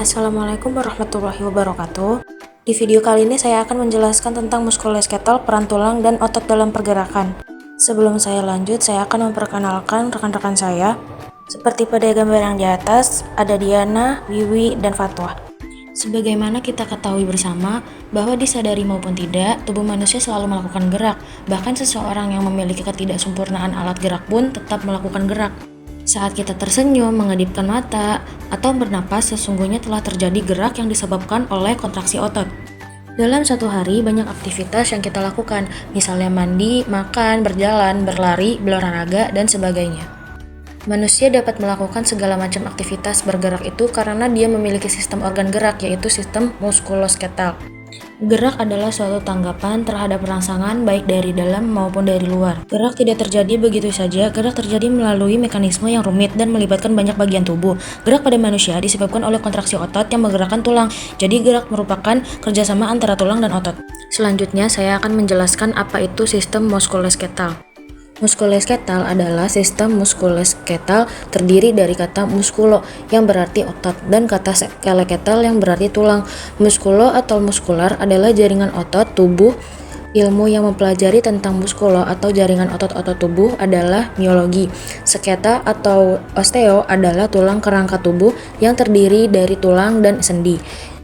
Assalamualaikum warahmatullahi wabarakatuh. Di video kali ini saya akan menjelaskan tentang muskuloskeletal, peran tulang, dan otot dalam pergerakan. Sebelum saya lanjut, saya akan memperkenalkan rekan-rekan saya. Seperti pada gambar yang di atas, ada Diana, Wiwi, dan Fatwa. Sebagaimana kita ketahui bersama, bahwa disadari maupun tidak, tubuh manusia selalu melakukan gerak. Bahkan seseorang yang memiliki ketidaksempurnaan alat gerak pun tetap melakukan gerak. Saat kita tersenyum, mengedipkan mata, atau bernapas, sesungguhnya telah terjadi gerak yang disebabkan oleh kontraksi otot. Dalam satu hari, banyak aktivitas yang kita lakukan, misalnya mandi, makan, berjalan, berlari, berolahraga, dan sebagainya. Manusia dapat melakukan segala macam aktivitas bergerak itu karena dia memiliki sistem organ gerak, yaitu sistem muskuloskeletal. Gerak adalah suatu tanggapan terhadap rangsangan baik dari dalam maupun dari luar. Gerak tidak terjadi begitu saja, gerak terjadi melalui mekanisme yang rumit dan melibatkan banyak bagian tubuh. Gerak pada manusia disebabkan oleh kontraksi otot yang menggerakkan tulang, jadi gerak merupakan kerjasama antara tulang dan otot. Selanjutnya saya akan menjelaskan apa itu sistem muskuloskeletal. Muskuloskeletal adalah sistem muskuloskeletal terdiri dari kata muskulo yang berarti otot dan kata skeletal yang berarti tulang. Muskulo atau muskular adalah jaringan otot tubuh. Ilmu yang mempelajari tentang muskulo atau jaringan otot-otot tubuh adalah miologi. Sketa atau osteo adalah tulang kerangka tubuh yang terdiri dari tulang dan sendi.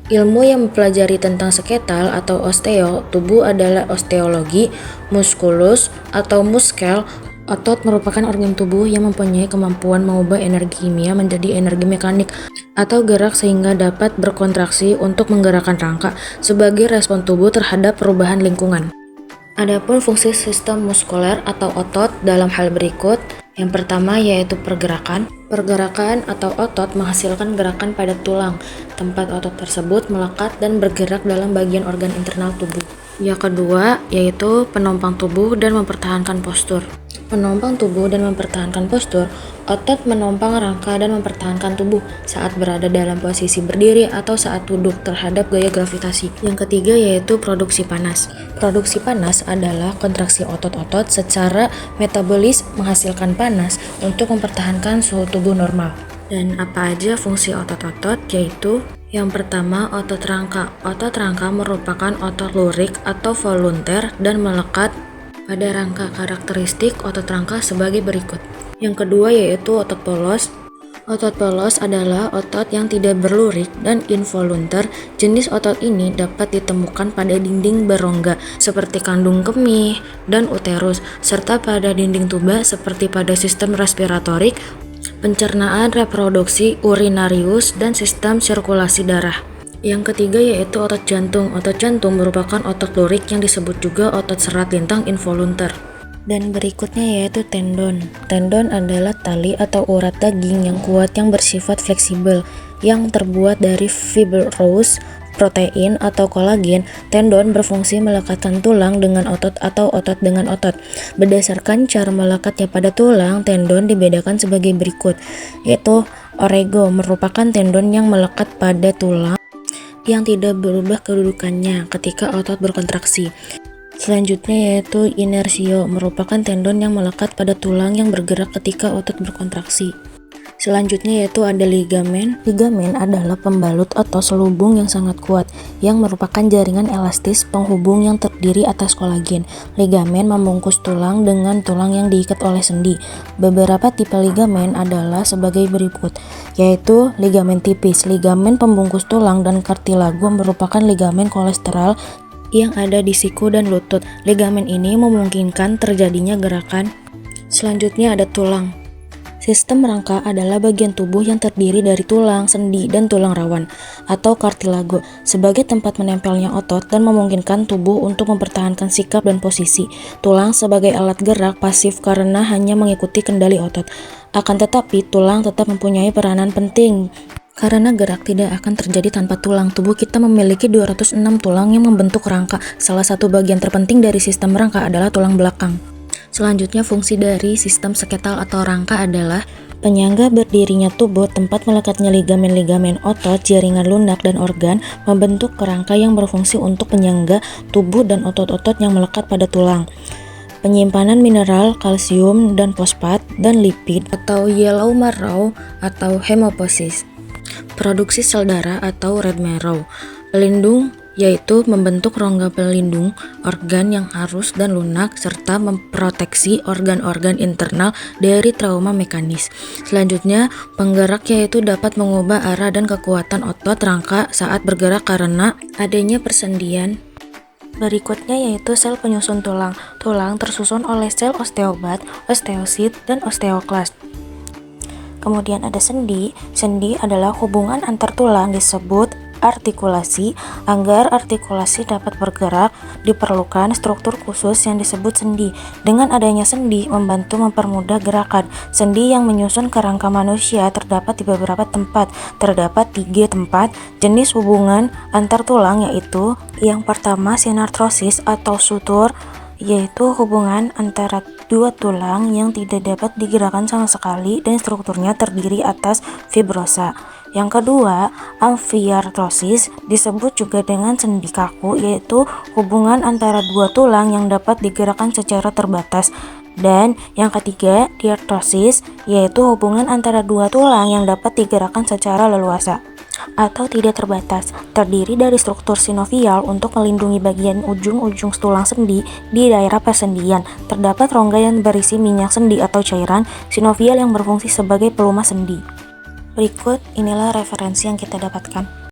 Ilmu yang mempelajari tentang skeletal atau osteo tubuh adalah osteologi. Muskulus atau muskel otot merupakan organ tubuh yang mempunyai kemampuan mengubah energi kimia menjadi energi mekanik atau gerak sehingga dapat berkontraksi untuk menggerakkan rangka sebagai respon tubuh terhadap perubahan lingkungan. Adapun fungsi sistem muskuler atau otot dalam hal berikut. Yang pertama yaitu pergerakan. Pergerakan atau otot menghasilkan gerakan pada tulang. Tempat otot tersebut melekat dan bergerak dalam bagian organ internal tubuh. Yang kedua yaitu penompang tubuh dan mempertahankan postur. Penompang tubuh dan mempertahankan postur, otot menompang rangka dan mempertahankan tubuh saat berada dalam posisi berdiri atau saat duduk terhadap gaya gravitasi. Yang ketiga yaitu produksi panas. Produksi panas adalah kontraksi otot-otot secara metabolis menghasilkan panas untuk mempertahankan suhu tubuh normal. Dan apa aja fungsi otot-otot? Yaitu yang pertama, otot rangka. Otot rangka merupakan otot lurik atau volunteer dan melekat pada rangka. Karakteristik otot rangka sebagai berikut. Yang kedua yaitu otot polos. Otot polos adalah otot yang tidak berlurik dan involunter. Jenis otot ini dapat ditemukan pada dinding berongga seperti kandung kemih dan uterus, serta pada dinding tuba seperti pada sistem respiratorik, pencernaan, reproduksi, urinarius, dan sistem sirkulasi darah. Yang ketiga yaitu otot jantung. Otot jantung merupakan otot lurik yang disebut juga otot serat lintang involunter. Dan berikutnya yaitu tendon. Tendon adalah tali atau urat daging yang kuat yang bersifat fleksibel yang terbuat dari fibrous, protein atau kolagen. Tendon berfungsi melekatkan tulang dengan otot atau otot dengan otot. Berdasarkan cara melekatnya pada tulang, tendon dibedakan sebagai berikut, yaitu orego merupakan tendon yang melekat pada tulang yang tidak berubah kedudukannya ketika otot berkontraksi. Selanjutnya yaitu inersio merupakan tendon yang melekat pada tulang yang bergerak ketika otot berkontraksi. Selanjutnya yaitu ada ligamen. Ligamen adalah pembalut atau selubung yang sangat kuat yang merupakan jaringan elastis penghubung yang terdiri atas kolagen. Ligamen membungkus tulang dengan tulang yang diikat oleh sendi. Beberapa tipe ligamen adalah sebagai berikut, yaitu ligamen tipis. Ligamen pembungkus tulang dan kartilago merupakan ligamen kolateral yang ada di siku dan lutut. Ligamen ini memungkinkan terjadinya gerakan. Selanjutnya ada tulang. Sistem rangka adalah bagian tubuh yang terdiri dari tulang, sendi, dan tulang rawan atau kartilago sebagai tempat menempelnya otot dan memungkinkan tubuh untuk mempertahankan sikap dan posisi. Tulang sebagai alat gerak pasif karena hanya mengikuti kendali otot. Akan tetapi, tulang tetap mempunyai peranan penting. Karena gerak tidak akan terjadi tanpa tulang. Tubuh kita memiliki 206 tulang yang membentuk rangka. Salah satu bagian terpenting dari sistem rangka adalah tulang belakang. Selanjutnya fungsi dari sistem skeletal atau rangka adalah penyangga berdirinya tubuh, tempat melekatnya ligamen-ligamen otot, jaringan lunak, dan organ, membentuk kerangka yang berfungsi untuk penyangga tubuh dan otot-otot yang melekat pada tulang. Penyimpanan mineral, kalsium, dan fosfat, dan lipid atau yellow marrow atau hemopoiesis. Produksi sel darah atau red marrow. Pelindung yaitu membentuk rongga pelindung organ yang halus dan lunak serta memproteksi organ-organ internal dari trauma mekanis. Selanjutnya, penggerak yaitu dapat mengubah arah dan kekuatan otot rangka saat bergerak karena adanya persendian. Berikutnya yaitu sel penyusun tulang. Tulang tersusun oleh sel osteobat, osteosit, dan osteoklast. Kemudian ada sendi. Sendi adalah hubungan antar tulang disebut artikulasi. Agar artikulasi dapat bergerak, diperlukan struktur khusus yang disebut sendi. Dengan adanya sendi, membantu mempermudah gerakan. Sendi yang menyusun kerangka manusia terdapat di beberapa tempat. Terdapat 3 tempat jenis hubungan antar tulang, yaitu yang pertama sinartrosis atau sutur, yaitu hubungan antara dua tulang yang tidak dapat digerakkan sama sekali dan strukturnya terdiri atas fibrosa. Yang kedua, amfiartrosis, disebut juga dengan sendi kaku, yaitu hubungan antara dua tulang yang dapat digerakkan secara terbatas. Dan yang ketiga, diartrosis, yaitu hubungan antara dua tulang yang dapat digerakkan secara leluasa atau tidak terbatas, terdiri dari struktur sinovial untuk melindungi bagian ujung-ujung tulang sendi di daerah persendian. Terdapat rongga yang berisi minyak sendi atau cairan sinovial yang berfungsi sebagai pelumah sendi. Berikut inilah referensi yang kita dapatkan.